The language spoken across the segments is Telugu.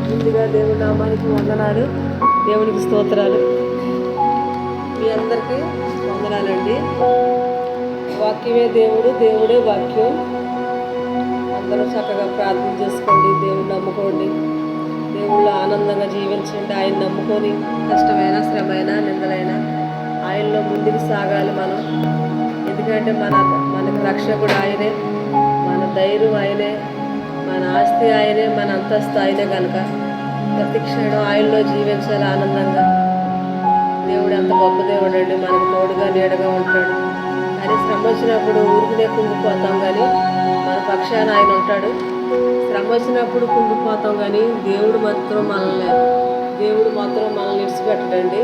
ముందుగా దేవుడి నామానికి వందనాలు, దేవునికి స్తోత్రాలు. మీ అందరికీ వందనాలండి. వాక్యమే దేవుడు, దేవుడే వాక్యం. అందరూ చక్కగా ప్రార్థన చేసుకోండి, దేవుడు నమ్ముకోండి, దేవుళ్ళు ఆనందంగా జీవించండి. ఆయన నమ్ముకొని కష్టమైన, శ్రమైన, నిందలైన ఆయనలో ముందుకు సాగాలి మనం. ఎందుకంటే మనకు రక్షకుడు ఆయనే, మన ధైర్యం ఆయనే, మన ఆస్తి ఆయనే, మన అంతస్తు ఆయనే. కనుక ప్రతి క్షణం ఆయనలో జీవించాలి ఆనందంగా. దేవుడు ఎంత గొప్ప దేవుడు అండి, మనకు తోడుగా నీడగా ఉంటాడు. కానీ శ్రమ వచ్చినప్పుడు ఊరికినే కుంగిపోతాం, కానీ మన పక్షాన ఆయన ఉంటాడు. శ్రమ వచ్చినప్పుడు కుంగిపోతాం, కానీ దేవుడు మాత్రం మనల్ని విడిచిపెట్టడండి.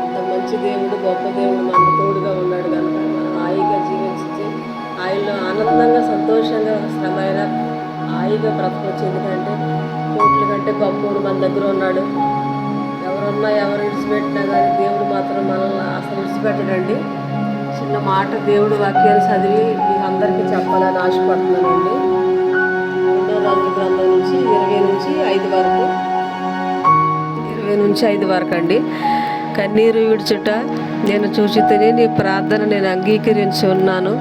అంత మంచి దేవుడు, గొప్ప దేవుడు మనకు తోడుగా ఉన్నాడు. కనుక మనం హాయిగా జీవించి ఆయనలో ఆనందంగా, సంతోషంగా, శ్రమైన హాయిగా బ్రతకొచ్చు. ఎందుకంటే కోట్ల కంటే గొప్పడు మన దగ్గర ఉన్నాడు. ఎవరు విడిచిపెట్టినా కానీ దేవుడు మాత్రం మనల్ని అసలు విడిచిపెట్టడండి. చిన్న మాట దేవుడు వాక్యాన్ని చదివి మీకు అందరికీ చెప్పాలని ఆశపడుతున్నానండి. 2వ రాజుల గ్రంథం నుంచి 20 నుంచి 5 వరకు అండి. కన్నీరు విడుచుట నేను చూసి తిని నీ ప్రార్థన నేను అంగీకరించి ఉన్నాను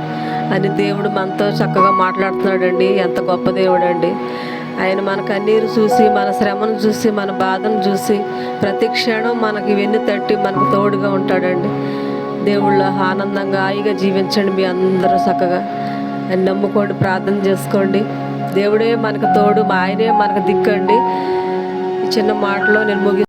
అని దేవుడు మనతో చక్కగా మాట్లాడుతున్నాడండి. ఎంత గొప్ప దేవుడు అండి ఆయన. మన కన్నీరు చూసి, మన శ్రమను చూసి, మన బాధను చూసి ప్రతి క్షణం మనకి వెన్ను తట్టి మనకు తోడుగా ఉంటాడండి. దేవుళ్ళ ఆనందంగా హాయిగా జీవించండి. మీ అందరూ చక్కగా ఆయన నమ్ముకోండి, ప్రార్థన చేసుకోండి. దేవుడే మనకు తోడు, ఆయనే మనకు దిక్కండి. ఈ చిన్న మాటలో నేను